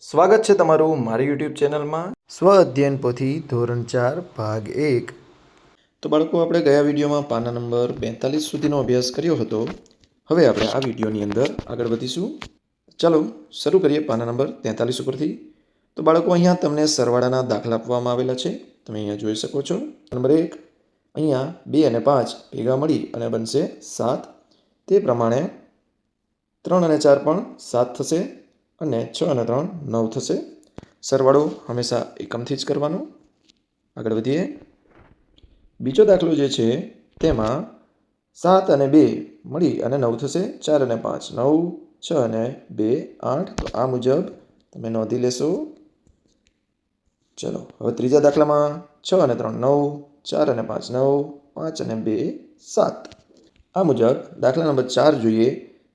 સ્વાગત છે તમારું મારી યુટ્યુબ ચેનલમાં સ્વ અધ્યયન પોથી ધોરણ 4 ભાગ 1। તો બાળકો, આપણે ગયા વિડીયોમાં પાના નંબર 42 સુધીનો અભ્યાસ કર્યો હતો। હવે આપણે આ વિડીયોની અંદર આગળ વધીશું। ચાલો શરૂ કરીએ પાના નંબર 43 ઉપરથી। તો બાળકો, અહીંયા તમને સરવાળાના દાખલા આપવામાં આવેલા છે, તમે અહીંયા જોઈ શકો છો। નંબર 1, અહીંયા 2 અને 5 ભેગા મળી અને બનશે 7। તે પ્રમાણે 3 અને 4 પણ 7 થશે અને 6 અને 3 9 થશે। સરવાળો હંમેશા એકમથી જ કરવાનો। આગળ વધીએ। બીજો દાખલો જે છે તેમાં 7 અને 2 મળી અને 9 થશે। 4 અને 5 9, 6 અને 2 8। તો આ મુજબ તમે નોંધી લેશો। ચલો હવે ત્રીજા દાખલામાં 6 અને 3 9, 4 અને 5 9, 5 અને 2 7। આ મુજબ દાખલા નંબર 4 જોઈએ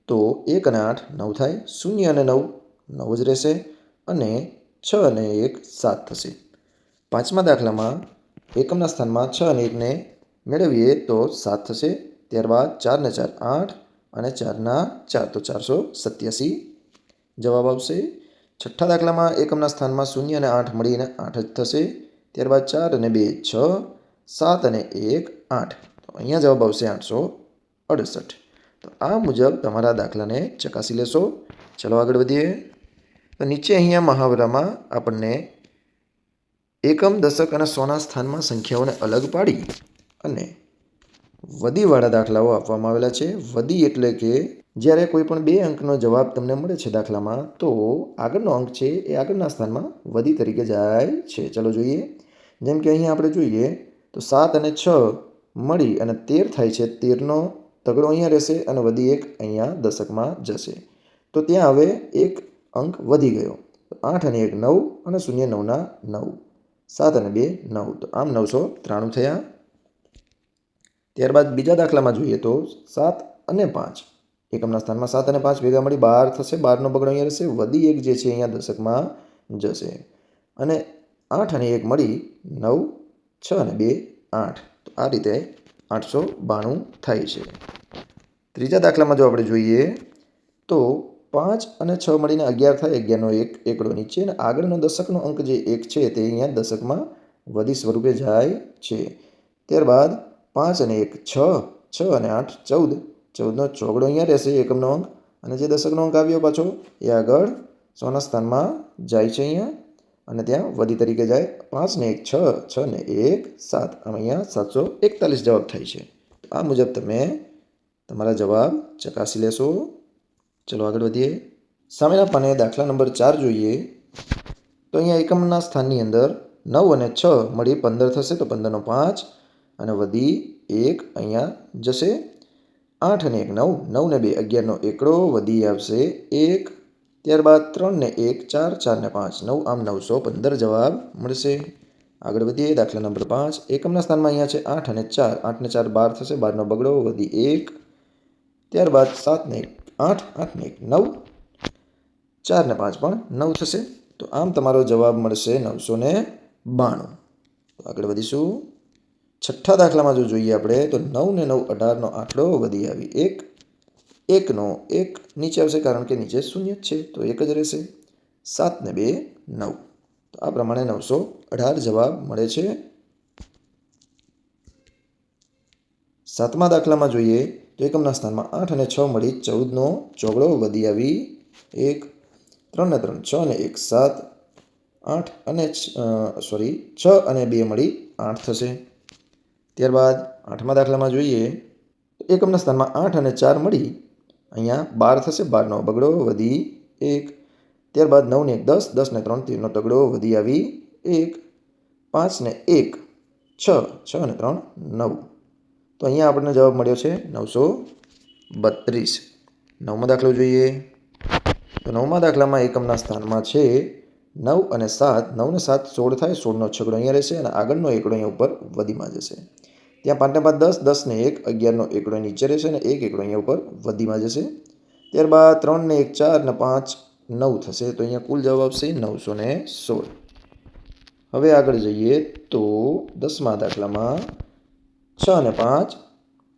તો 1 અને 8 9 થાય, 0 અને 9 9 જ રહેશે અને 6 અને 1 7 થશે। પાંચમા દાખલામાં એકમના સ્થાનમાં 6 અને 1ને મેળવીએ તો 7 થશે। ત્યારબાદ 4 ને 4 8 અને 4 ના 4 તો 487 જવાબ આવશે। છઠ્ઠા દાખલામાં એકમના સ્થાનમાં 0 અને 8 મળીને 8 જ થશે। ત્યારબાદ 4 અને 2 6, 7 અને 1 8। તો અહીંયા જવાબ આવશે 868। તો આ મુજબ તમારા દાખલાને ચકાસી લેશો। ચલો આગળ વધીએ। તો નીચે અહીંયા મહાવરામાં આપણને એકમ, દશક અને સોના સ્થાનમાં સંખ્યાઓને અલગ પાડી અને વદીવાળા દાખલાઓ આપવામાં આવેલા છે। વદી એટલે કે જ્યારે કોઈ પણ 2 અંકનો જવાબ તમને મળે છે દાખલામાં, તો આગળનો અંક છે એ આગળના સ્થાનમાં વદી તરીકે જાય છે। ચલો જોઈએ। જેમ કે અહીંયા આપણે જોઈએ તો 7 અને 6 મળી અને 13 થાય છે। 13નો તગડો અહીંયા રહેશે અને વદી 1 અહીંયા દશકમાં જશે। તો ત્યાં હવે એક અંક વધી ગયો। 8 અને 1 9 અને 0 9 ના 9, 7 અને 2 9। તો આમ 993 થયા। ત્યારબાદ બીજા દાખલામાં જોઈએ તો 7 અને 5 એકમના સ્થાનમાં 7 અને 5 ભેગા મળી 12 થશે। 12નો બગડો અહીંયા રહેશે, વદી 1 જે છે અહીંયા દશકમાં જશે અને 8 અને 1 મળી 9, 6 અને 2 8। તો આ રીતે 892 થાય છે। ત્રીજા દાખલામાં જો આપણે જોઈએ તો 5 અને 6 મળીને 11 થાય। 11નો 1 એકડો નીચે અને આગળનો દશકનો અંક જે 1 છે તે અહીંયા દશકમાં વદી સ્વરૂપે જાય છે। ત્યારબાદ 5 અને 1 6, 6 અને 8 14, 14નો ચોગડો અહીંયા રહેશે એકમનો અંક અને જે દશકનો અંક આવ્યો પાછો એ આગળ સોના સ્થાનમાં જાય છે અહીંયા અને ત્યાં વદી તરીકે જાય। 5 ને 1 6, 6 ને 1 7। આમ અહીંયા 741 જવાબ થાય છે। આ મુજબ તમે તમારા જવાબ ચકાસી લેશો। ચલો આગળ વધીએ। સામેના પાને દાખલા નંબર 4 જોઈએ તો અહીંયા એકમના સ્થાનની અંદર 9 અને 6 મળી 15 થશે। તો 15નો 5 અને વદી 1 અહીંયા જશે। 8 અને 1 9, 9 ને 2 11નો એકડો, વદી આવશે 1। ત્યારબાદ 3 ને 1 4, 4 ને 5 9, આમ 915 જવાબ મળશે। આગળ વધીએ। દાખલા નંબર 5 એકમના સ્થાનમાં અહીંયા છે 8 અને 4, 8 ને 4 12 થશે। 12નો બગડો, વદી 1। ત્યારબાદ 7 ને 8, 8 ને 1 9, 4 ને 5 પણ 9 થશે। તો આમ તમારો જવાબ મળશે 992। તો આગળ વધીશું। છઠ્ઠા દાખલામાં જો જોઈએ આપણે તો 9 ને 9 18નો આંકડો, વદી આવી 1। 1નો 1 નીચે આવશે કારણ કે નીચે શૂન્ય જ છે તો 1 જ રહેશે। 7 ને 2 9। તો આ પ્રમાણે 918 જવાબ મળે છે। સાતમા દાખલામાં જોઈએ તો એકમના સ્થાનમાં 8 અને 6 મળી 14નો ચોગડો, વદી આવી 1। 3 ને 3 6 અને 1 7, 8 અને 6 અને 2 મળી 8 થશે। ત્યારબાદ આઠમા દાખલામાં જોઈએ તો એકમના સ્થાનમાં 8 અને 4 મળી અહીંયા 12 થશે। 12નો બગડો, વદી 1। ત્યારબાદ 9 ને 1 10, 10 ને 3 13નો તગડો, વદી આવી 1। 5 ને 1 6, 6 અને 3 9। તો અહીંયા આપણને જવાબ મળ્યો છે 932। નવમો દાખલો જોઈએ તો નવમા દાખલામાં એકમના સ્થાનમાં છે 9 અને 7, 9 ને 7 16 થાય। 16નો છગડો અહીંયા રહેશે અને આગળનો એકડો અહીંયા ઉપર વદીમાં જશે। ત્યાં 5 ને 5 10, 10 ને 1 11નો એકડો નીચે રહેશે અને 1 એકડો અહીંયા ઉપર વદીમાં જશે। ત્યારબાદ 3 ને 1 4 ને 5 9 થશે। તો અહીંયા કુલ જવાબ આવશે 916। હવે આગળ જઈએ તો 10મા દાખલામાં 6 અને 5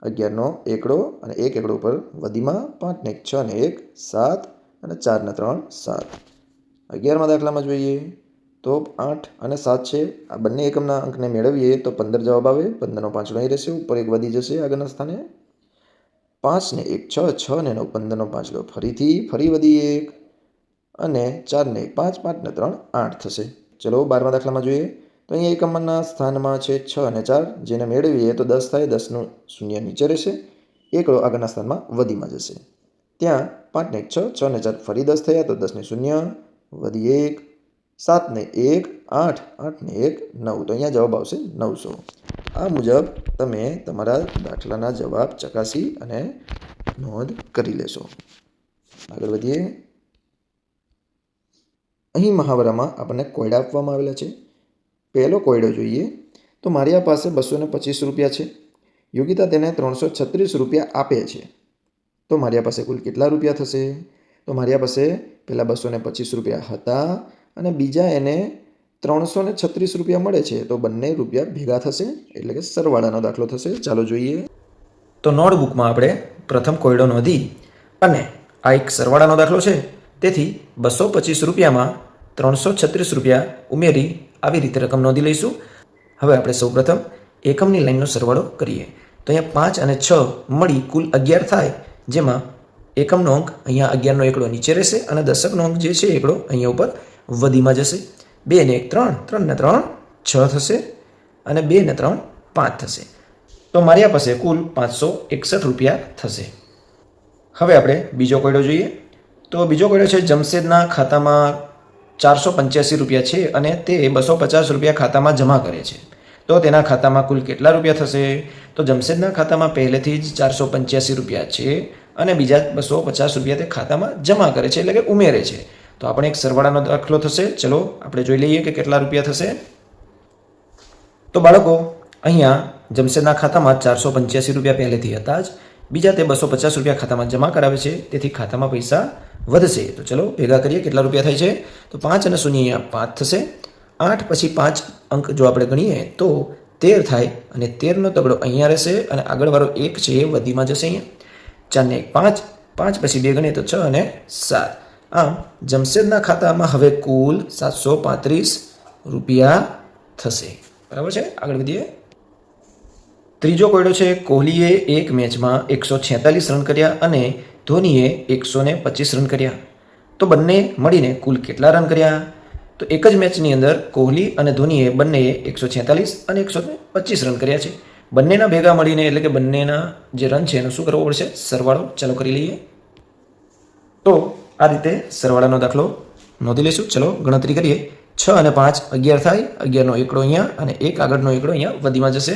11નો એકડો અને 1 એકડો ઉપર વદીમાં, 5 ને 1 6 ને 1 7 અને 4 ને 3 7। 11મા દાખલામાં જોઈએ તો 8 અને 7 છે. આ બંને એકમના અંકને મેળવીએ તો 15 જવાબ આવે. 15નો 5 અહીં રહેશે, ઉપર એક વધી જશે આગળના સ્થાને. 5 ને 1 6, 6 ને 9 15નો 5 લો ફરી વધી 1 અને 4 ને 1 5, 5 ને 3 8 થશે. ચલો 12મા દાખલામાં જોઈએ તો અહીંયા એકમના સ્થાનમાં છે 6 અને 4, જેને મેળવીએ તો 10 થાય. 10નું શૂન્ય નીચે રહેશે, એકડો આગળના સ્થાનમાં વધીમાં જશે. ત્યાં 5 ને 1 6, 6 ને 4 ફરી 10 થયા, તો 10 ને શૂન્ય વધી 1, 7 ને 1 8, 8 ને 1 9, તો અહીંયા જવાબ આવશે 900. આ મુજબ તમે તમારા દાખલાના જવાબ ચકાસી અને નોંધ કરી લેશો. આગળ વધીએ. અહીં મહાવરામાં આપણને કોયડા આપવામાં આવેલા છે. પહેલો કોયડો જોઈએ તો મારિયા પાસે 225 રૂપિયા છે. યોગિતા તેને 336 રૂપિયા આપે છે. તો મારિયા પાસે કુલ કેટલા રૂપિયા થશે? તો મારિયા પાસે પહેલાં 225 રૂપિયા હતા અને બીજા એને 336 રૂપિયા મળે છે. તો બંને રૂપિયા ભેગા થશે, એટલે કે સરવાળાનો દાખલો થશે. ચાલો જોઈએ. તો નોટબુકમાં આપણે પ્રથમ કોયડો નોંધી અને આ એક સરવાળાનો દાખલો છે, તેથી 225 રૂપિયામાં 336 રૂપિયા ઉમેરી આવી રીતે રકમ નોંધી લઈશું. હવે આપણે સૌપ્રથમ એકમની લાઈનનો સરવાળો કરીએ. તો અહીંયા 5 અને 6 મળી કુલ 11 થાય, જેમાં એકમનો અંક અહીંયા 11નો એકડો નીચે રહેશે અને દશકનો અંક જે છે એકડો અહીંયા ઉપર વધીમાં જશે. 2 ને 1 3, 3 ને 3 6 થશે અને 2 ને 3 5 થશે. તો મારિયા પાસે કુલ 561 રૂપિયા થશે. હવે આપણે બીજો કોયડો જોઈએ. તો બીજો કોયડો છે જમશેદના ખાતામાં 485 રૂપિયા છે અને તે 250 રૂપિયા ખાતામાં જમા કરે છે. તો તેના ખાતામાં કુલ કેટલા રૂપિયા થશે? તો જમશેદના ખાતામાં પહેલેથી જ 485 રૂપિયા છે અને બીજા 250 રૂપિયા તે ખાતામાં જમા કરે છે, એટલે કે ઉમેરે છે. તો આપણે એક સરવાળાનો દાખલો થશે. ચલો આપણે જોઈ લઈએ કે કેટલા રૂપિયા થશે. તો બાળકો, અહીંયા જમશેદના ખાતામાં 485 રૂપિયા પહેલેથી હતા જ, બીજા તે 250 રૂપિયા ખાતામાં જમા કરાવે છે, તેથી ખાતામાં પૈસા વધશે. તો ચલો ભેગા કરીએ કેટલા રૂપિયા થાય છે. તો 5 અને 0 અહીંયા 5 થશે. 8 પછી 5 અંક જો આપણે ગણીએ તો 13 થાય અને 13નો તગડો અહીંયા રહેશે અને આગળવાળો 1 છે એ વધીમાં જશે. અહીંયા 4 ને 1 5, 5 પછી 2 ગણીએ તો 6 અને 7. આમ જમશેદના ખાતામાં હવે કુલ 735 રૂપિયા થશે. બરાબર છે? આગળ વધીએ. ત્રીજો કોયડો છે કોહલીએ એક મેચમાં 146 રન કર્યા અને ધોનીએ 125 રન કર્યા. તો બંને મળીને કુલ કેટલા રન કર્યા? તો એક જ મેચની અંદર કોહલી અને ધોનીએ બંનેએ 146 અને 125 રન કર્યા છે. બંનેના ભેગા મળીને, એટલે કે બંનેના જે રન છે એનો શું કરવો પડશે? સરવાળો. ચાલો કરી લઈએ. તો આ રીતે સરવાળાનો દાખલો નોંધી લઈશું. ચલો ગણતરી કરીએ. 6 અને 5 11 થાય. 11નો એકડો અહીંયા અને એક આગળનો એકડો અહીંયા વધીમાં જશે.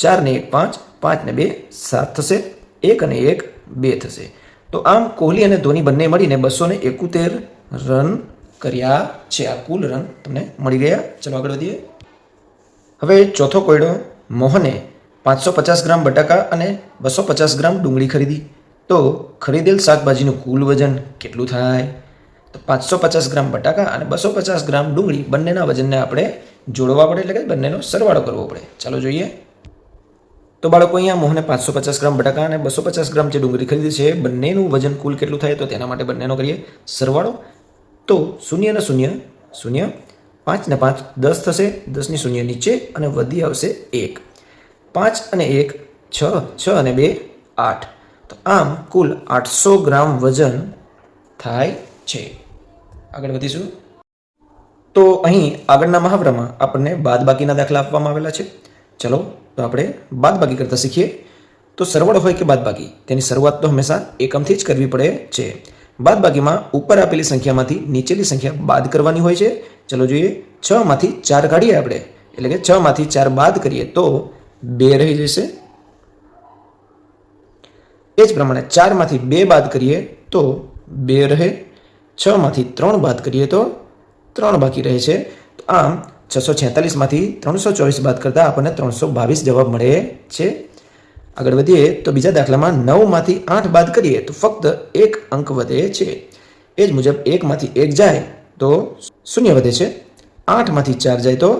4 ને 1 5, 5 ને 2 7 થશે. 1 અને 1 2 થશે. તો આમ કોહલી અને ધોની બંને મળીને 271 રન કર્યા છે. આ કુલ રન તમને મળી ગયા. ચલો આગળ વધીએ. હવે ચોથો કોયડો. મોહને 550 ગ્રામ બટાકા અને 250 ગ્રામ ડુંગળી ખરીદી. તો ખરીદેલ શાકભાજીનું કુલ વજન કેટલું થાય? તો 550 ગ્રામ બટાકા અને 250 ગ્રામ ડુંગળી બંનેના વજનને આપણે જોડવા પડે, એટલે કે બંનેનો સરવાળો કરવો પડે. ચાલો જોઈએ. તો બાળકો, અહીંયા મોહને 550 ગ્રામ બટાકા અને 250 ગ્રામ જે ડુંગળી ખરીદી છે, બંનેનું વજન કુલ કેટલું થાય? તો તેના માટે બંનેનો કરીએ સરવાળો. તો 0 ને 0 0, 5 ને 5 10 થશે. 10 ની શૂન્ય નીચે અને વધી આવશે 1. 5 અને 1 6, 6 અને 2 8. તો આમ કુલ 800 ગ્રામ વજન થાય છે. આગળ વધીશું. તો અહીં આગળના મહાવરામાં આપણને બાદબાકીના દાખલા આપવામાં આવેલા છે. ચલો તો આપણે બાદબાકી કરતા શીખીએ. તો સરવાળો હોય કે બાદબાકી, તેની શરૂઆત તો હંમેશા એકમથી જ કરવી પડે છે. બાદબાકીમાં ઉપર આપેલી સંખ્યામાંથી નીચેલી સંખ્યા બાદ કરવાની હોય છે. ચલો જોઈએ. 6 માંથી 4 કાઢીએ આપણે, એટલે કે 6 માંથી 4 બાદ કરીએ તો 2 રહી જશે. એ જ પ્રમાણે 4 માંથી 2 બાદ કરીએ તો 2 રહે. 6 માંથી 3 બાદ કરીએ તો 3 બાકી રહે છે. તો આમ 646 માંથી 324 બાદ કરતાં આપણને 322 જવાબ મળે છે. આગળ વધીએ તો બીજા દાખલામાં 9 માંથી 8 બાદ કરીએ તો ફક્ત 1 અંક વધે છે. એ જ મુજબ 1 માંથી 1 જાય તો 0 વધે છે. 8 માંથી 4 જાય તો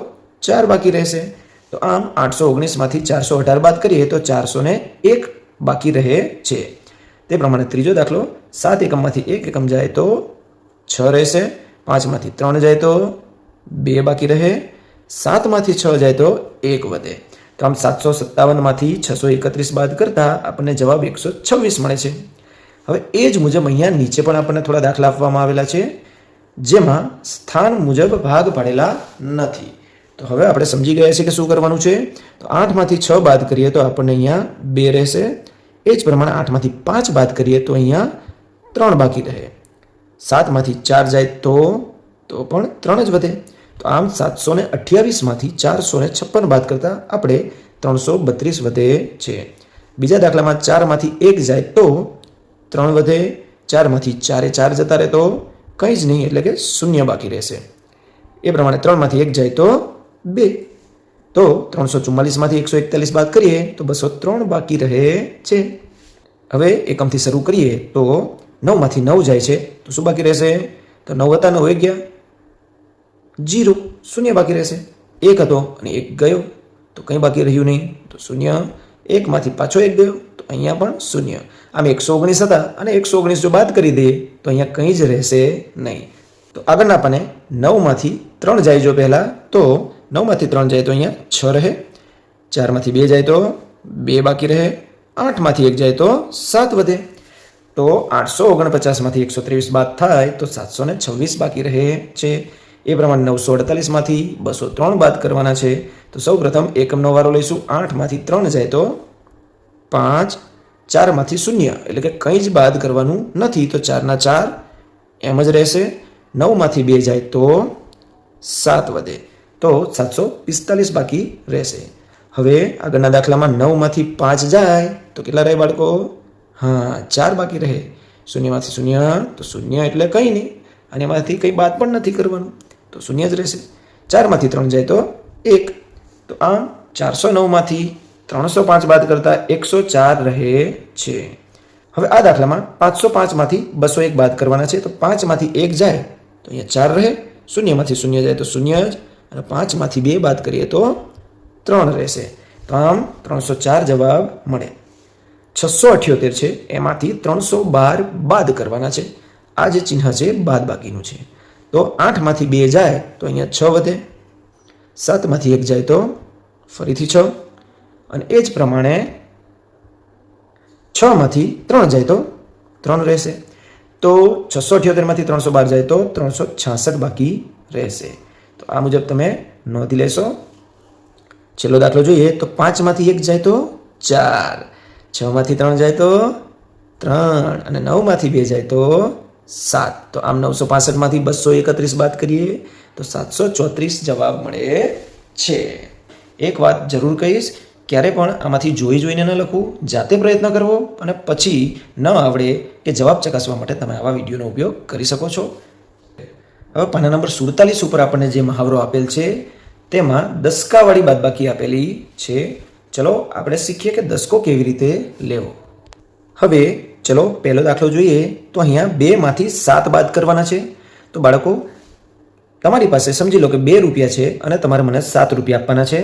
4 બાકી રહેશે. તો આમ 819 માંથી 418 બાદ કરીએ તો 401 બાકી રહે છે. તે પ્રમાણે ત્રીજો દાખલો 7 એકમમાંથી 1 એકમ જાય તો 6 રહેશે. 5માંથી 3 જાય તો 2 બાકી રહે, 7માંથી 6 જાય તો 1 વધે. તો આમ 757માંથી 631 બાદ કરતાં આપણને જવાબ 126 મળે છે. હવે એ જ મુજબ અહીંયા નીચે પણ આપણને થોડા દાખલા આપવામાં આવેલા છે, જેમાં સ્થાન મુજબ ભાગ પાડેલા નથી. તો હવે આપણે સમજી ગયા છીએ કે શું કરવાનું છે. તો 8માંથી 6 બાદ કરીએ તો આપણને અહીંયા 2 રહેશે. એ જ પ્રમાણે 8માંથી 5 બાદ કરીએ તો અહીંયા 3 બાકી રહે. 7માંથી 4 જાય તો પણ 3 જ વધે. તો આમ 728માંથી 456 બાદ કરતાં આપણે 332 વધે છે. બીજા દાખલામાં 4માંથી 1 જાય તો 3 વધે. 4માંથી 4 જતા રહે તો કંઈ જ નહીં, એટલે કે 0 બાકી રહેશે. એ પ્રમાણે 3માંથી 1 જાય તો 2. તો 344માંથી 141 બાદ કરીએ તો 203 બાકી રહે છે. હવે એકમથી શરૂ કરીએ તો 9માંથી 9 જાય છે તો શું બાકી રહેશે? તો 9 હતા 9 ગયા 0, 0 બાકી રહેશે. 1 હતો અને 1 ગયો તો કંઈ બાકી રહ્યું નહીં, તો 0. 1માંથી પાછો 1 ગયો તો અહીંયા પણ 0. આમ 119 હતા અને 119 જો બાદ કરી દઈએ તો અહીંયા કંઈ જ રહેશે નહીં. તો આગળના પાને 9માંથી 3 જાય જો પહેલાં, તો 9માંથી 3 જાય તો અહીંયા 6 રહે. 4માંથી 2 જાય તો 2 બાકી રહે. 8માંથી 1 જાય તો 7 વધે. તો 849માંથી 123 બાદ થાય તો 726 બાકી રહે છે. એ પ્રમાણે 948માંથી 203 બાદ કરવાના છે. તો સૌ પ્રથમ એકમનો વારો લઈશું. 8માંથી 3 જાય તો 5, 4માંથી 0 એટલે કે કંઈ જ બાદ કરવાનું નથી, તો 4ના 4 એમ જ રહેશે. 9માંથી 2 જાય તો 7 વધે, તો 745 બાકી રહેશે. હવે આગળના દાખલામાં 9માંથી 5 જાય તો કેટલા રહે બાળકો? હા, 4 બાકી રહે. 0માંથી 0 તો 0 એટલે કંઈ નહીં, અને એમાંથી કંઈ બાદ પણ નથી કરવાનું, તો 0 જ રહેશે. 4માંથી 3 જાય તો 1. તો આમ 409માંથી 305 બાદ કરતાં 104 રહે છે. હવે આ દાખલામાં 505માંથી 201 બાદ કરવાના છે. તો 5માંથી 1 જાય તો અહીંયા 4 રહે. 0માંથી 0 જાય તો 0 જ, અને 5માંથી 2 બાદ કરીએ તો 3 રહેશે. તો આમ 304 જવાબ મળે. 678 છે એમાંથી 312 બાદ કરવાના છે. આ જે ચિહ્ન છે બાદ બાકીનું છે. તો 8માંથી 2 જાય તો અહીંયા 6 વધે. 7માંથી 1 જાય તો ફરીથી 6, અને એ જ પ્રમાણે 6માંથી 3 જાય તો 3 રહેશે. તો 678માંથી 312 જાય તો 366 બાકી રહેશે. તો આ મુજબ તમે નોંધી લેશો. છેલ્લો દાખલો જોઈએ તો 5માંથી 1 જાય તો 4, 6માંથી 3 જાય તો 3, અને 9માંથી 2 જાય તો 7. તો આમ 965માંથી 231 બાદ કરીએ તો 734 જવાબ મળે છે. એક વાત જરૂર કહીશ, ક્યારે પણ આમાંથી જોઈને ન લખવું, જાતે પ્રયત્ન કરવો, અને પછી ન આવડે કે જવાબ ચકાસવા માટે તમે આવા વિડીયોનો ઉપયોગ કરી શકો છો. હવે પાના નંબર 47 ઉપર આપણને જે મહાવરો આપેલ છે તેમાં દસકાવાળી બાદબાકી આપેલી છે. ચલો આપણે શીખીએ કે દસકો કેવી રીતે લેવો. હવે ચલો પહેલો દાખલો જોઈએ. તો અહીંયા 2માંથી 7 બાદ કરવાના છે. તો બાળકો તમારી પાસે સમજી લો કે 2 રૂપિયા છે અને તમારે મને 7 રૂપિયા આપવાના છે.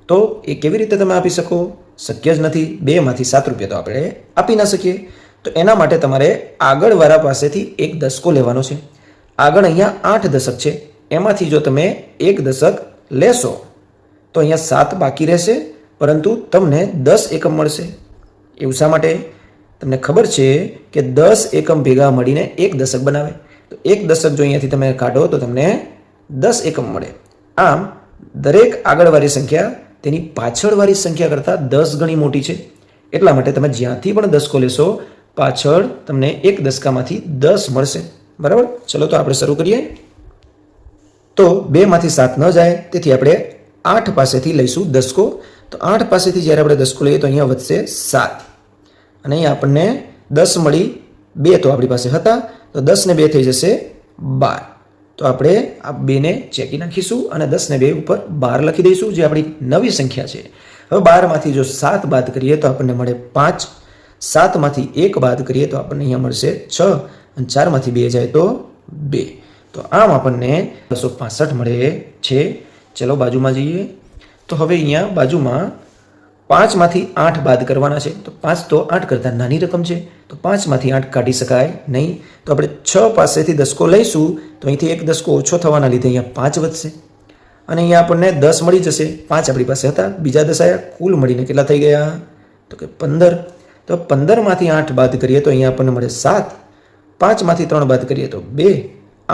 તો એ કેવી રીતે તમે આપી શકો? શક્ય જ નથી. 2માંથી 7 રૂપિયા તો આપણે આપી ના શકીએ. તો એના માટે તમારે આગળવાળા પાસેથી એક દસકો લેવાનો છે. આગળ અહીંયા 8 દશક છે, એમાંથી જો તમે એક દશક લેશો તો અહીંયા 7 બાકી રહેશે, પરંતુ તમને 10 એકમ મળશે. એવું શા માટે? તમને ખબર છે કે 10 એકમ ભેગા મળીને એક દશક બનાવે. તો એક દશક જો અહીંયાથી તમે કાઢો તો તમને 10 એકમ મળે. આમ દરેક આગળવાળી સંખ્યા તેની પાછળવાળી સંખ્યા કરતાં 10 ગણી મોટી છે. એટલા માટે તમે જ્યાંથી પણ દસકો લેશો પાછળ તમને એક દસકામાંથી 10 મળશે. બરાબર? ચલો તો આપણે શરૂ કરીએ. તો 2માંથી 7 ન જાય, તેથી આપણે 8 પાસેથી લઈશું દસકો. તો 8 પાસેથી જ્યારે આપણે દસકો લઈએ તો અહીંયા વધશે 7, અને અહીંયા આપણને 10 મળી. 2 તો આપણી પાસે હતા, તો 10 ને 2 થઈ જશે 12. તો આપણે આ 2ને ચેકી નાખીશું અને 10 ને 2 ઉપર 12 લખી દઈશું, જે આપણી નવી સંખ્યા છે. હવે 12માંથી જો 7 બાદ કરીએ તો આપણને મળે 5. 7માંથી 1 બાદ કરીએ તો આપણને અહીંયા મળશે 6, અને 4માંથી 2 જાય તો 2. તો આમ આપણને 265 મળે છે. ચલો બાજુમાં જઈએ. તો હવે અહીંયા બાજુમાં 5માંથી 8 બાદ કરવાના છે. તો 5 તો 8 કરતાં નાની રકમ છે, તો 5માંથી 8 કાઢી શકાય નહીં. તો આપણે 6 પાસેથી દસકો લઈશું તો અહીંથી એક દસકો ઓછો થવાના લીધે અહીંયા 5 વધશે અને અહીંયા આપણને 10 મળી જશે. 5 આપણી પાસે હતા, બીજા 10 આવ્યા, કુલ મળીને કેટલા થઈ ગયા? તો કે 15. તો 15માંથી 8 બાદ કરીએ તો અહીંયા આપણને મળે 7. 5માંથી 3 બાદ કરીએ તો 2.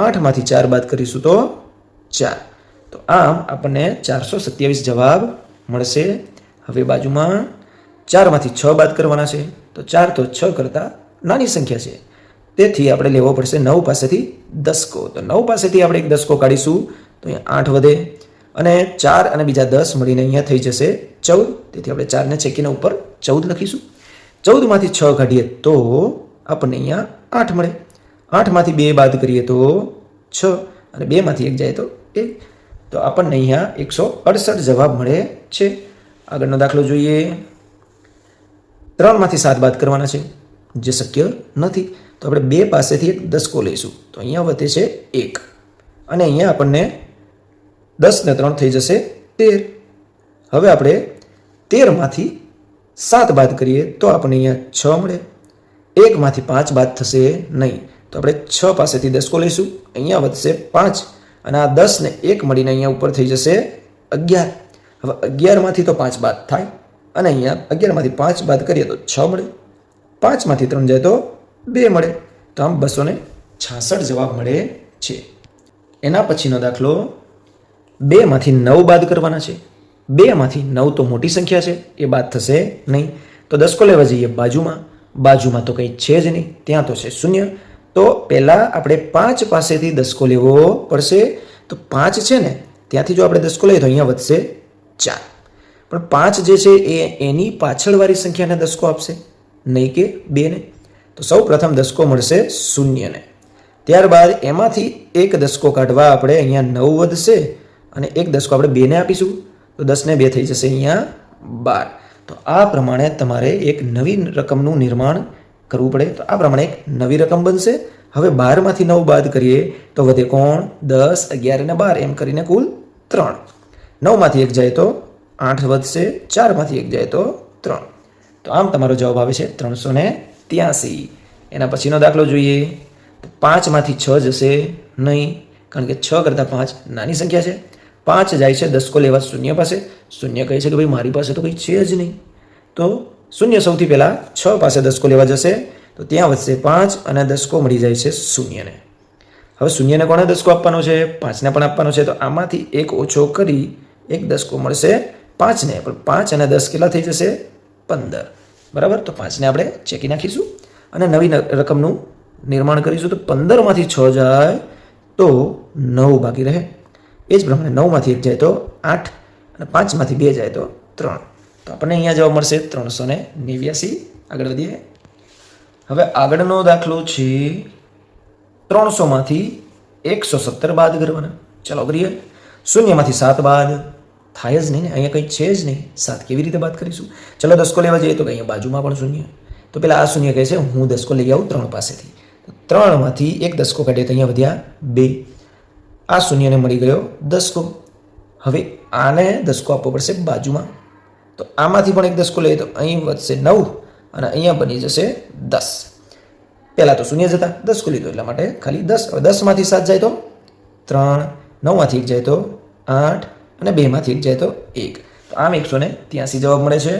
8માંથી 4 બાદ કરીશું તો 4. તો આમ આપણને 427 જવાબ મળશે. હવે બાજુમાં 4માંથી 6 બાદ કરવાના છે. તો 4 તો 6 કરતાં નાની સંખ્યા છે, તેથી આપણે લેવો પડશે 9 પાસેથી દસકો. તો 9 પાસેથી આપણે એક દસકો કાઢીશું તો અહીંયા 8 વધે અને 4 અને બીજા 10 મળીને અહીંયા થઈ જશે 14. તેથી આપણે 4ને ચેકીને ઉપર 14 લખીશું. 14માંથી 6 કાઢીએ તો આપણને અહીંયા 8 મળે. 8માંથી 2 બાદ કરીએ તો 6 અને 2માંથી 1 જાય તો 1. તો આપણને અહીંયા 168 જવાબ મળે છે. આગળનો દાખલો જોઈએ. 3માંથી 7 બાદ કરવાના છે, જે શક્ય નથી. તો આપણે 2 પાસેથી એક દસકો લઈશું તો અહીંયા વધે છે 1 અને અહીંયા આપણને 10 ને 3 થઈ જશે 13. હવે આપણે 13માંથી 7 બાદ કરીએ તો આપણને અહીંયા 6 મળે. 1માંથી 5 બાદ થશે નહીં, તો આપણે 6 પાસેથી દસકો લઈશું, અહીંયા વધશે 5 અને આ 10 ને 1 મળીને અહીંયા ઉપર થઈ જશે 11. હવે 11માંથી તો 5 બાદ થાય અને અહીંયા 11માંથી 5 બાદ કરીએ તો 6 મળે. 5માંથી 3 જાય તો 2 મળે. તો આમ 266 જવાબ મળે છે. એના પછીનો દાખલો 2માંથી 9 બાદ કરવાના છે. 2માંથી 9 તો મોટી સંખ્યા છે, એ બાદ થશે નહીં. તો દસકો લેવા જઈએ બાજુમાં તો કંઈ છે જ નહીં, ત્યાં તો છે 0. તો પહેલાં આપણે 5 પાસેથી દસકો લેવો પડશે. તો 5 છે ને ત્યાંથી જો આપણે દસકો લઈએ તો અહીંયા વધશે 4. પણ 5 જે છે એ એની પાછળવાળી સંખ્યાને દસકો આપશે, નહીં કે 2ને. તો સૌ પ્રથમ દસકો મળશે 0ને. ત્યારબાદ એમાંથી એક દસકો કાઢવા આપણે અહીંયા 9 વધશે અને એક દસકો આપણે 2ને આપીશું તો 10 ને 2 થઈ જશે અહીંયા 12. તો આ પ્રમાણે તમારે એક નવી રકમનું નિર્માણ કરવું પડે. તો આ પ્રમાણે એક નવી રકમ બનશે. હવે 12માંથી 9 બાદ કરીએ તો વધે કોણ? 10, 11 અને 12 એમ કરીને કુલ 3. 9માંથી 1 જાય તો 8 વધશે, 4માંથી 1 જાય તો 3. તો આમ તમારો જવાબ આવે છે 383. એના પછીનો દાખલો જોઈએ. 5માંથી 6 જશે નહીં, કારણ કે 6 કરતાં 5 નાની સંખ્યા છે. 5 જાય છે દસકો લેવા 0 પાસે. 0 કહે છે કે ભાઈ મારી પાસે તો કંઈ છે જ નહીં. તો 0 સૌથી પહેલાં 6 પાસે દસકો લેવા જશે તો ત્યાં વધશે 5 અને દસકો મળી જાય છે 0ને. હવે 0ને કોને દસકો આપવાનો છે? 5ને પણ આપવાનો છે. તો આમાંથી એક ઓછો કરી એક દસકો મળશે 5ને, પણ 5 અને 10 કેટલા થઈ જશે? 15. બરાબર. તો 5ને આપણે ચેકી નાખીશું અને નવી રકમનું નિર્માણ કરીશું. તો 15માંથી 6 જાય તો 9 બાકી રહે. એ જ પ્રમાણે 9માંથી 1 જાય તો 8 અને 5માંથી 2 જાય તો 3. તો આપણને અહીંયા જવાબ મળશે 389. આગળ વધીએ. હવે આગળનો દાખલો છે 300માંથી 117 બાદ કરવાના. ચાલો કરીએ. 0માંથી 7 બાદ થાય જ નહીં ને, અહીંયા કંઈ છે જ નહીં. 7 કેવી રીતે બાદ કરીશું? ચલો દસકો લેવા જઈએ તો અહીંયા બાજુમાં પણ 0. તો પેલા આ 0 કહે છે હું દસકો લઈ આવું 3 પાસેથી. 3માંથી એક દસકો કાઢીએ તો અહીંયા વધ્યા 2. આ 0ને મળી ગયો દસકો. હવે આને દસકો આપવો પડશે બાજુમાં. તો આમાંથી પણ એક દસકો લઈએ તો અહીં વધશે 9 અને અહીંયા બની જશે 10. પહેલાં તો 0 જતા, દસકો લીધો એટલા માટે ખાલી 10. હવે 10માંથી 7 જાય તો 3, 9માંથી 1 જાય તો 8 અને 2માંથી 1 જાય તો 1. તો આમ 183 જવાબ મળે છે.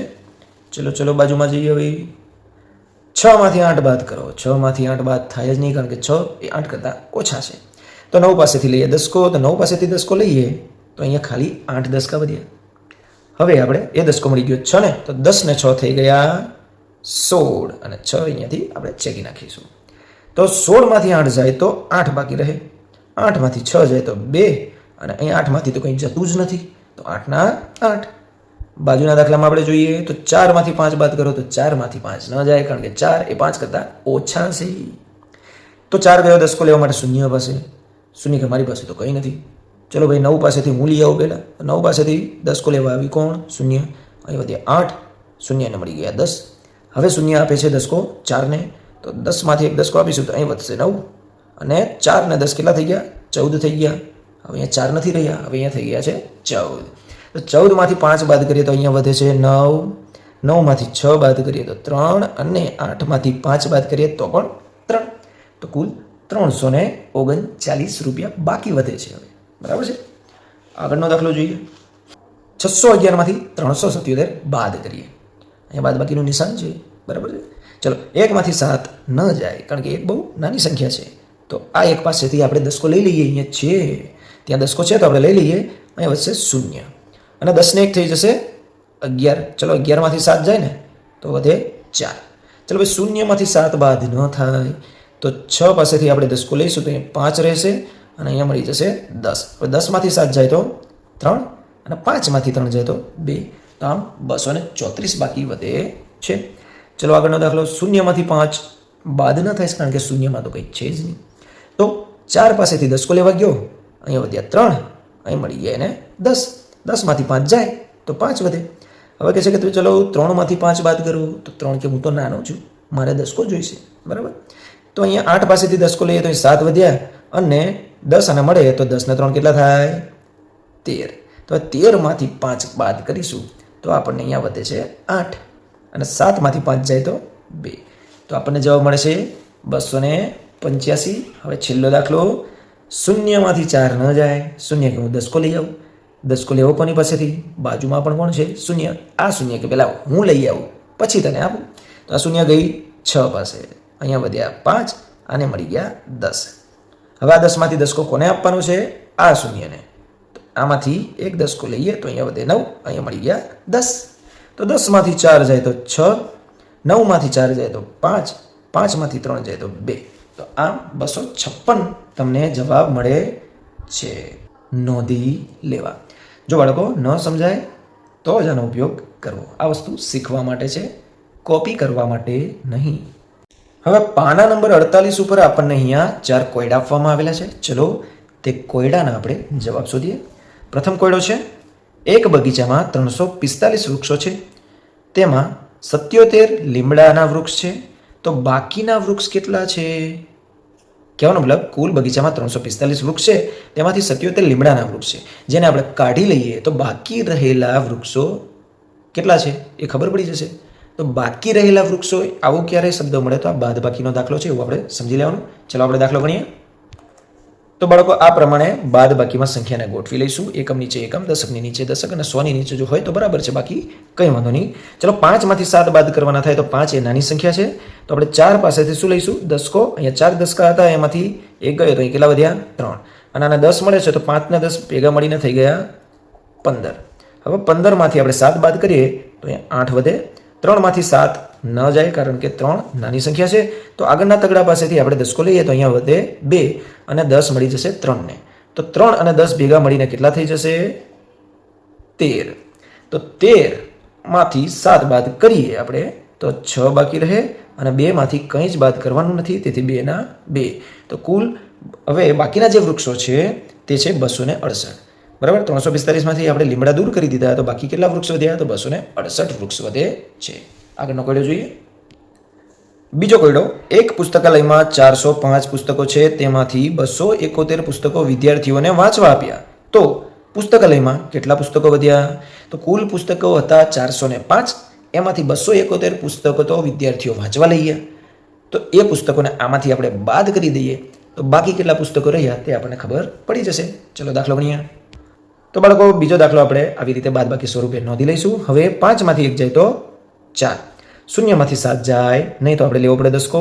ચલો બાજુમાં જઈએ. હવે 6માંથી 8 બાદ કરો. 6માંથી 8 બાદ થાય જ નહીં, કારણ કે 6 એ 8 કરતાં ઓછા છે. તો 9 પાસેથી લઈએ દસકો. તો 9 પાસેથી દસકો લઈએ તો અહીંયા ખાલી 8 દસકા વધ્યા. હવે આપણે એ દસકો મળી ગયો 6 ને, તો 10 ને 6 થઈ ગયા 16 અને 6 અહીંયાથી આપણે ચેકી નાખીશું. તો 16માંથી 8 જાય તો 8 બાકી રહે. 8માંથી 6 જાય તો 2 અને અહીંયા 8માંથી તો કંઈ જતું જ નથી. તો 8ના 8. બાજુના દાખલામાં આપણે જોઈએ તો 4માંથી 5 બાદ કરો તો 4માંથી 5 ન જાય, કારણ કે 4 એ 5 કરતાં ઓછા છે. તો 4 ગયો દસકો લેવા માટે 0 પાસે. 0 કે મારી પાસે તો કંઈ નથી. ચલો ભાઈ 9 પાસેથી હું લઈ આવું પહેલાં. 9 પાસેથી દસકો લેવા આવી કોણ? 0. અહીં વધ્યા 8. 0ને મળી ગયા 10. હવે 0 આપે છે દસકો 4ને, તો 10માંથી એક દસકો આપીશું તો અહીં વધશે 9 અને 4 ને 10 કેટલા થઈ ગયા? 14 થઈ ગયા. હવે અહીંયા 4 નથી રહ્યા, હવે અહીંયા થઈ ગયા છે 14. તો 14માંથી 5 બાદ કરીએ તો અહીંયા વધે છે 9 9માંથી 6 બાદ કરીએ તો 3 અને 8માંથી 5 બાદ કરીએ તો પણ 3. તો કુલ 339 રૂપિયા બાકી વધે છે હવે. બરાબર છે. આગળનો દાખલો જોઈએ. 611માંથી 377 બાદ કરીએ. અહીંયા બાદ બાકીનું નિશાન છે. બરાબર છે. ચલો 1માંથી 7 ન જાય કારણ કે 1 બહુ નાની સંખ્યા છે. તો આ એક પાસેથી આપણે દસકો લઈ લઈએ. અહીંયા છે ત્યાં દસકો છે તો આપણે લઈ લઈએ. અહીંયા વધશે 0 અને 10 ને 1 થઈ જશે 11. ચલો 11માંથી 7 જાય ને તો વધે 4. ચલો ભાઈ 0માંથી 7 બાદ ન થાય તો 6 પાસેથી આપણે દસકો લઈશું તો અહીંયા 5 રહેશે અને અહીંયા મળી જશે 10. હવે 10માંથી 7 જાય તો 3 અને 5માંથી 3 જાય તો 2. તો આમ 234 બાકી વધે છે. ચલો આગળનો દાખલો. 0માંથી 5 બાદ ન થાય કારણ કે શૂન્યમાં તો કંઈ છે જ નહીં. તો 4 પાસેથી દસકો લેવા ગયો, અહીંયા વધ્યા 3, અહીં મળી ગયા એને 10. 10માંથી 5 જાય તો 5 વધે. હવે કહે છે કે ચલો 3માંથી 5 બાદ કરું તો 3 કે હું તો નાનો છું, મારે દસકો જોઈશે. બરાબર. તો અહીંયા 8 પાસેથી દસકો લઈએ તો 7 વધ્યા અને 10 અને મળે તો 10 ને 3 કેટલા થાય? 13. તો 13માંથી 5 બાદ કરીશું તો આપણને અહીંયા વધે છે 8 અને 7માંથી 5 જાય તો 2. તો આપણને જવાબ મળે છે 285. હવે છેલ્લો દાખલો. 0માંથી 4 ન જાય. 0 કે હું દસકો લઈ આવું. દસકો લેવો કોની પાસેથી? બાજુમાં પણ કોણ છે? 0. આ 0 કે પહેલાં હું લઈ આવું પછી તને આપું. તો આ 0 ગઈ 6 પાસે, અહીંયા વધ્યા 5 અને મળી ગયા 10. હવે આ 10માંથી દસકો કોને આપવાનો છે? આ 0ને. તો આમાંથી એક દસકો લઈએ તો અહીંયા વધે 9, અહીંયા મળી ગયા 10. તો 10માંથી 4 જાય તો 6, 9માંથી 4 જાય તો 5, 5માંથી 3 જાય તો 2. તો આમ 256 તમને જવાબ મળે છે. નોંધી લેવા. જો બાળકો ન સમજાય તો જ આનો ઉપયોગ કરવો. આ વસ્તુ શીખવા માટે છે, કોપી કરવા માટે નહીં. હવે પાના નંબર 48 ઉપર આપણને અહીંયા 4 કોયડા આપવામાં આવેલા છે. ચલો તે કોયડાના આપણે જવાબ શોધીએ. પ્રથમ કોયડો છે, એક બગીચામાં 345 વૃક્ષો છે, તેમાં 77 લીમડાના વૃક્ષ છે, તો બાકીના વૃક્ષ કેટલા છે? કહેવાનો મતલબ કુલ બગીચામાં 345 વૃક્ષ છે, તેમાંથી 77 લીમડાના વૃક્ષ છે, જેને આપણે કાઢી લઈએ તો બાકી રહેલા વૃક્ષો કેટલા છે એ ખબર પડી જશે. તો બાકી રહેલા વૃક્ષો, આવો ક્યારે શબ્દ મળે તો આ બાદ બાકીનો દાખલો છે એવું આપણે સમજી લેવાનું. ચલો આપણે દાખલો ગણીએ. તો બાળકો આ પ્રમાણે બાદ બાકીમાં સંખ્યાને ગોઠવી લઈશું. એકમ નીચે એકમ, દશકની નીચે દશક અને 100ની નીચે જો હોય તો બરાબર છે, બાકી કંઈ વાંધો નહીં. ચલો 5માંથી 7 બાદ કરવાના થાય તો 5 એ નાની સંખ્યા છે, તો આપણે 4 પાસેથી શું લઈશું? દસકો. અહીંયા 4 દસકા હતા, એમાંથી એક ગયો તો અહીં કેટલા વધ્યા? 3. અને આના 10 મળે છે તો 5 ને 10 ભેગા મળીને થઈ ગયા 15. હવે 15માંથી આપણે 7 બાદ કરીએ તો અહીંયા 8 વધે. 3માંથી 7 ન જાય કારણ કે 3 નાની સંખ્યા છે, તો આગળના તગડા પાસેથી આપણે દસકો લઈએ તો અહીંયા વધે 2 અને 10 મળી જશે 3ને. તો 3 અને 10 ભેગા મળીને કેટલા થઈ જશે? 13. તો 13માંથી 7 બાદ કરીએ આપણે તો 6 બાકી રહે અને 2માંથી કંઈ જ બાદ કરવાનું નથી, તેથી 2 ના 2. તો કુલ હવે બાકીના જે વૃક્ષો છે તે છે 268. બરાબર. 345માંથી આપણે લીમડા દૂર કરી દીધા તો બાકી કેટલા વૃક્ષ વધ્યા? તો 268 વૃક્ષ વધે છે. આગળનો કોયડો જોઈએ. બીજો કોયડો, એક પુસ્તકાલયમાં 405 પુસ્તકો છે, તેમાંથી 271 પુસ્તકો વિદ્યાર્થીઓને વાંચવા આપ્યા, તો પુસ્તકાલયમાં કેટલા પુસ્તકો વધ્યા? તો કુલ પુસ્તકો હતા 405, એમાંથી 271 પુસ્તકો તો વિદ્યાર્થીઓ વાંચવા લઈ ગયા, તો એ પુસ્તકોને આમાંથી આપણે બાદ કરી દઈએ તો બાકી કેટલા પુસ્તકો રહ્યા તે આપણને ખબર પડી જશે. ચલો દાખલો ગણીએ. તો બાળકો બીજો દાખલો આપણે આવી રીતે બાદ બાકી સ્વરૂપે નોંધી લઈશું. હવે 5માંથી 1 જાય તો 4, 0માંથી 7 જાય નહીં તો આપણે લેવો પડે દસકો.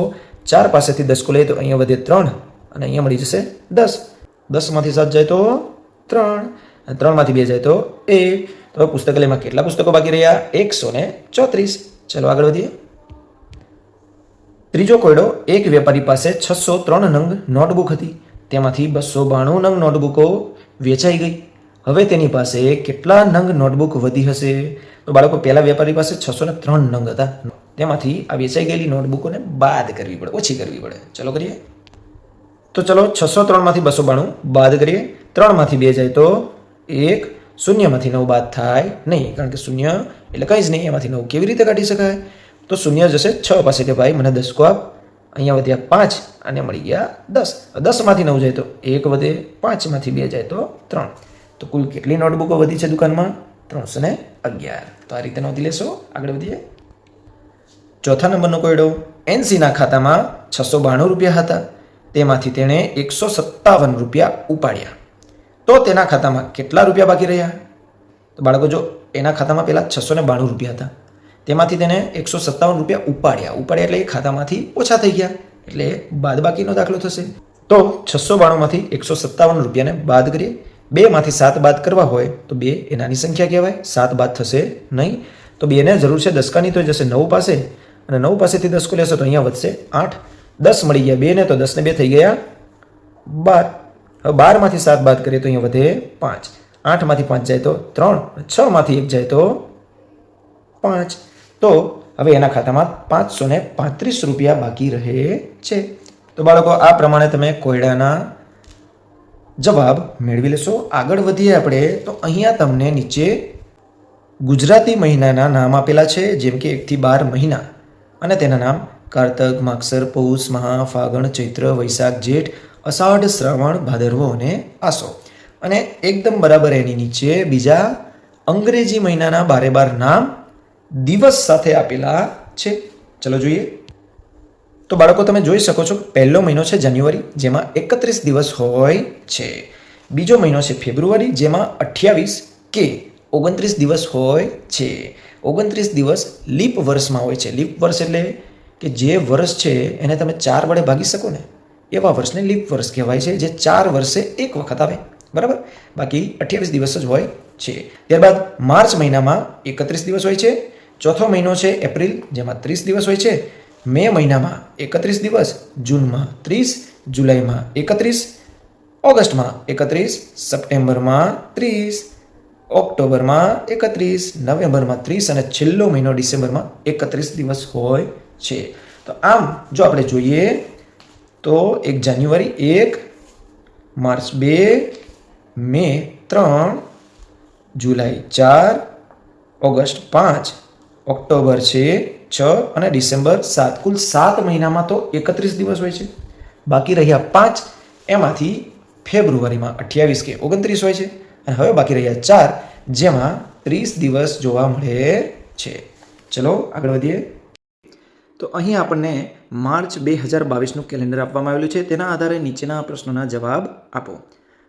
4 પાસેથી દસકો લઈએ તો અહીંયા વધે 3 અને અહીંયા મળી જશે 10. 10માંથી 7 જાય તો 3 અને 3માંથી 2 જાય તો 1. તો પુસ્તકાલયમાં કેટલા પુસ્તકો બાકી રહ્યા? 134. ચલો આગળ વધીએ. ત્રીજો કોયડો, એક વેપારી પાસે 603 નંગ નોટબુક હતી, તેમાંથી 292 નંગ નોટબુકો વેચાઈ ગઈ. હવે તેની પાસે કેટલા નંગ નોટબુક વધી હશે? તો બાળકો પહેલા વેપારી પાસે 603 નંગ હતા, તેમાંથી આ વેચાઈ ગયેલી નોટબુકોને બાદ કરવી પડે, ઓછી કરવી પડે. ચલો કરીએ. તો ચલો 603માંથી 292 બાદ કરીએ. 3માંથી 2 જાય તો 1, 0માંથી 9 બાદ થાય નહીં કારણ કે 0 એટલે કંઈ જ નહીં, એમાંથી 9 કેવી રીતે કાઢી શકાય? તો 0 જશે 6 પાસે કે ભાઈ મને દસકો આપ. અહીંયા વધ્યા 5 અને મળી ગયા 10. 10માંથી 9 જાય તો 1 વધે, 5માંથી 2 જાય તો 3. તો કુલ કેટલી નોટબુકો વધી છે દુકાનમાં? 311. તો આ રીતે નોંધી લેશો. આગળ વધીએ. ચોથા નંબરનો કોયડો, એનસીના ખાતામાં 692 રૂપિયા હતા, તેમાંથી તેણે 157 રૂપિયા ઉપાડ્યા, તો તેના ખાતામાં કેટલા રૂપિયા બાકી રહ્યા? તો બાળકો જો એના ખાતામાં પહેલાં 692 રૂપિયા હતા, તેમાંથી તેને 157 રૂપિયા ઉપાડ્યા એટલે એ ખાતામાંથી ઓછા થઈ ગયા, એટલે બાદબાકીનો દાખલો થશે. તો 692માંથી 157 રૂપિયાને બાદ કરીએ. 2માંથી 7 બાદ કરવા હોય તો 2 એ નાની સંખ્યા કહેવાય, 7 બાદ થશે નહીં. તો 2 ને જરૂર છે દસકાની, તો જશે 9 પાસે, અને 9 પાસેથી 10 લેશો તો અહીંયા વધશે 8. 10 મળી ગયા 2 ને, તો 10 ને 2 થઈ ગયા 12. હવે 12માંથી 7 બાદ કરીએ તો અહીંયા વધે 5. 8માંથી 5 જાય તો 3, 6માંથી 1 જાય તો 5. તો હવે એના ખાતામાં 535 રૂપિયા બાકી રહે છે. તો બાળકો આ પ્રમાણે તમે કોયડાના જવાબ મેળવી લેશો. આગળ વધીએ આપણે તો અહીંયા તમને નીચે ગુજરાતી મહિનાના નામ આપેલા છે, જેમ કે 1 થી 12 મહિના, અને તેના નામ કારતક, માગસર, પૌષ, મહા, ફાગણ, ચૈત્ર, વૈશાખ, જેઠ, અષાઢ, શ્રાવણ, ભાદરવો અને આસો. અને એકદમ બરાબર એની નીચે બીજા અંગ્રેજી મહિનાના 12 નામ દિવસ સાથે આપેલા છે. ચલો જોઈએ. તો બાળકો તમે જોઈ શકો છો, પહેલો મહિનો છે જાન્યુઆરી, જેમાં 31 દિવસ હોય છે. બીજો મહિનો છે ફેબ્રુઆરી, જેમાં 28 કે 29 દિવસ હોય છે. 29 દિવસ લીપ વર્ષમાં હોય છે. લીપ વર્ષ એટલે કે જે વર્ષ છે એને તમે 4 વડે ભાગી શકો ને, એવા વર્ષને લીપ વર્ષ કહેવાય છે, જે 4 વર્ષે એક વખત આવે, બરાબર. બાકી 28 દિવસ જ હોય છે. ત્યારબાદ માર્ચ મહિનામાં 31 દિવસ હોય છે. ચોથો મહિનો છે એપ્રિલ, જેમાં 30 દિવસ હોય છે. મે મહિનામાં 31 દિવસ, જૂનમાં 30, જુલાઈમાં 31, ઓગસ્ટમાં 31, સપ્ટેમ્બરમાં 30, ઓક્ટોબરમાં 31, નવેમ્બરમાં 30 અને છેલ્લો મહિનો ડિસેમ્બરમાં 31 દિવસ હોય છે. તો આમ જો આપણે જોઈએ તો 1 જાન્યુઆરી 1, માર્ચ 2, મે 3, જુલાઈ 4, ઓગસ્ટ 5, ઓક્ટોબર છે 6 અને ડિસેમ્બર 7. કુલ 7 મહિનામાં તો 31 દિવસ હોય છે. બાકી રહ્યા 5, એમાંથી ફેબ્રુઆરીમાં 28 કે 29 હોય છે, અને હવે બાકી રહ્યા 4, જેમાં 30 દિવસ જોવા મળે છે. ચલો આગળ વધીએ. તો અહીં આપણને માર્ચ 2022નું કેલેન્ડર આપવામાં આવેલું છે. તેના આધારે નીચેના પ્રશ્નોના જવાબ આપો.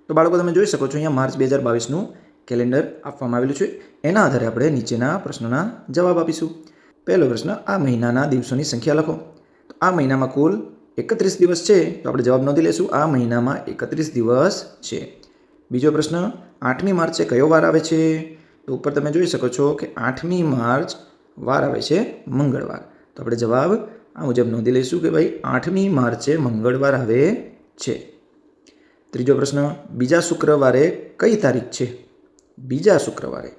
તો બાળકો તમે જોઈ શકો છો, અહીંયા માર્ચ 2022નું કેલેન્ડર આપવામાં આવેલું છે. એના આધારે આપણે નીચેના પ્રશ્નોના જવાબ આપીશું. પહેલો પ્રશ્ન, આ મહિનાના દિવસોની સંખ્યા લખો. તો આ મહિનામાં કુલ 31 દિવસ છે, તો આપણે જવાબ નોંધી લઈશું. આ મહિનામાં 31 દિવસ છે. બીજો પ્રશ્ન, 8મી માર્ચે કયો વાર આવે છે? તો ઉપર તમે જોઈ શકો છો કે 8મી માર્ચ વાર આવે છે મંગળવાર. તો આપણે જવાબ આ મુજબ નોંધી લઈશું કે ભાઈ 8મી માર્ચે મંગળવાર આવે છે. ત્રીજો પ્રશ્ન, બીજા શુક્રવારે કઈ તારીખ છે? બીજા શુક્રવારે,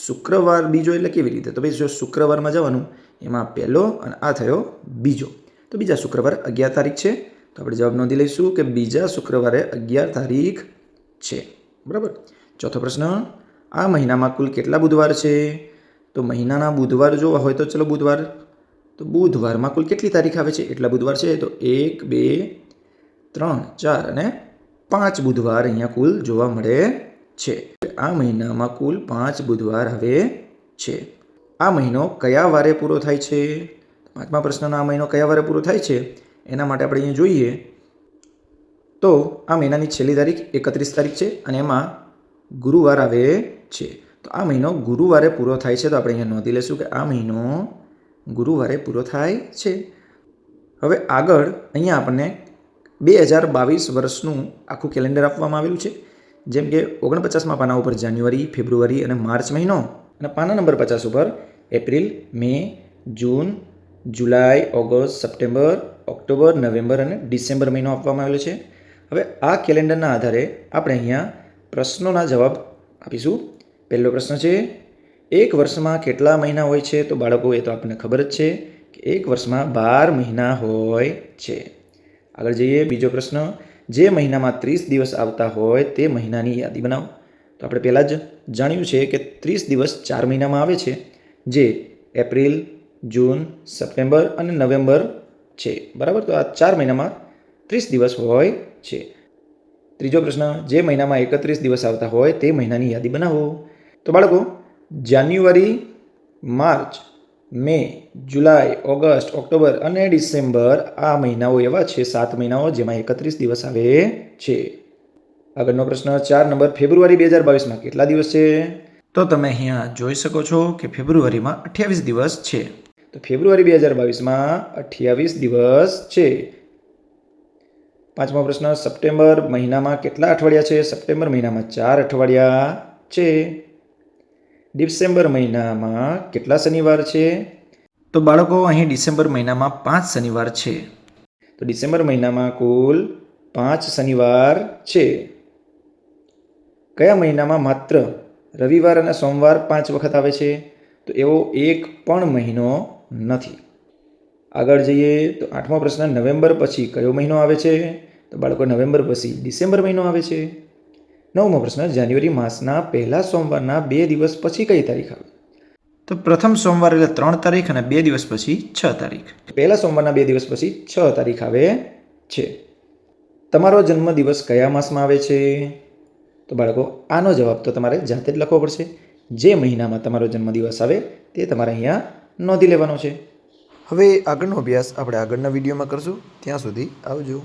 શુક્રવાર બીજો એટલે કેવી રીતે? તો ભાઈ જો શુક્રવારમાં જવાનું, એમાં પહેલો અને આ થયો બીજો, તો બીજા શુક્રવારે 11 તારીખ છે. તો આપણે જવાબ નોંધી લઈશું કે બીજા શુક્રવારે 11 તારીખ છે, બરાબર. ચોથો પ્રશ્ન, આ મહિનામાં કુલ કેટલા બુધવાર છે? તો મહિનાના બુધવાર જોવા હોય તો ચલો બુધવાર, તો બુધવારમાં કુલ કેટલી તારીખ આવે છે? એટલા બુધવાર છે. તો 1, 2, 3, 4 અને 5 બુધવાર અહીંયા કુલ જોવા મળે છે. આ મહિનામાં કુલ 5 બુધવાર આવે છે. આ મહિનો કયા વારે પૂરો થાય છે? પાંચમા પ્રશ્નનો આ મહિનો કયા વારે પૂરો થાય છે એના માટે આપણે અહીંયા જોઈએ તો આ મહિનાની છેલ્લી તારીખ 31 તારીખ છે, અને એમાં ગુરુવાર આવે છે. તો આ મહિનો ગુરુવારે પૂરો થાય છે. તો આપણે અહીંયા નોંધી લઈશું કે આ મહિનો ગુરુવારે પૂરો થાય છે. હવે આગળ અહીંયા આપણને 2022 વર્ષનું આખું કેલેન્ડર આપવામાં આવેલું છે. જેમ કે 49મા પાના ઉપર જાન્યુઆરી, ફેબ્રુઆરી અને માર્ચ મહિનો, અને પાના નંબર 50 ઉપર એપ્રિલ, મે, જૂન, જુલાઈ, ઓગસ્ટ, સપ્ટેમ્બર, ઓક્ટોબર, નવેમ્બર અને ડિસેમ્બર મહિનો આપવામાં આવેલો છે. હવે આ કેલેન્ડરના આધારે આપણે અહીંયા પ્રશ્નોના જવાબ આપીશું. પહેલો પ્રશ્ન છે, એક વર્ષમાં કેટલા મહિના હોય છે? તો બાળકો એ તો આપણને ખબર જ છે કે એક વર્ષમાં 12 મહિના હોય છે. આગળ જઈએ. બીજો પ્રશ્ન, જે મહિનામાં 30 દિવસ આવતા હોય તે મહિનાની યાદી બનાવો. તો આપણે પહેલાં જ જાણ્યું છે કે 30 દિવસ 4 મહિનામાં આવે છે, જે એપ્રિલ, જૂન, સપ્ટેમ્બર અને નવેમ્બર છે, બરાબર. તો આ 4 મહિનામાં 30 દિવસ હોય છે. ત્રીજો પ્રશ્ન, જે મહિનામાં 31 દિવસ આવતા હોય તે મહિનાની યાદી બનાવો. તો બાળકો જાન્યુઆરી, માર્ચ, મે, જુલાઈ, ઓગસ્ટ, ઓક્ટોબર અને ડિસેમ્બર આ મહિનાઓ એવા છે 7 મહિનાઓ જેમાં 31 દિવસ આવે છે. આગળનો પ્રશ્ન 4 નંબર ફેબ્રુઆરી 2022માં કેટલા દિવસ છે? તો તમે અહીંયા જોઈ શકો છો કે ફેબ્રુઆરીમાં 28 દિવસ છે. તો ફેબ્રુઆરી 2022માં 28 દિવસ છે. પાંચમો પ્રશ્ન સપ્ટેમ્બર મહિનામાં કેટલા અઠવાડિયા છે? સપ્ટેમ્બર મહિનામાં 4 અઠવાડિયા છે. ડિસેમ્બર મહિનામાં કેટલા શનિવાર છે? તો બાળકો અહીં ડિસેમ્બર મહિનામાં 5 શનિવાર છે. તો ડિસેમ્બર મહિનામાં કુલ 5 શનિવાર છે. કયા મહિનામાં માત્ર રવિવાર અને સોમવાર 5 વખત આવે છે? તો એવો એક પણ મહિનો નથી. આગળ જઈએ તો 8મો પ્રશ્ન નવેમ્બર પછી કયો મહિનો આવે છે? તો બાળકો નવેમ્બર પછી ડિસેમ્બર મહિનો આવે છે. 9મો પ્રશ્ન જાન્યુઆરી માસના પહેલા સોમવારના 2 દિવસ પછી કઈ તારીખ આવે? તો પ્રથમ સોમવાર એટલે 3 તારીખ અને 2 દિવસ પછી 6 તારીખ. પહેલા સોમવારના 2 દિવસ પછી 6 તારીખ આવે છે. તમારો જન્મદિવસ કયા માસમાં આવે છે? તો બાળકો આનો જવાબ તો તમારે જાતે જ લખવો પડશે. જે મહિનામાં તમારો જન્મદિવસ આવે તે તમારે અહીંયા નોંધી લેવાનો છે. હવે આગળનો અભ્યાસ આપણે આગળના વિડીયોમાં કરશું. ત્યાં સુધી આવજો.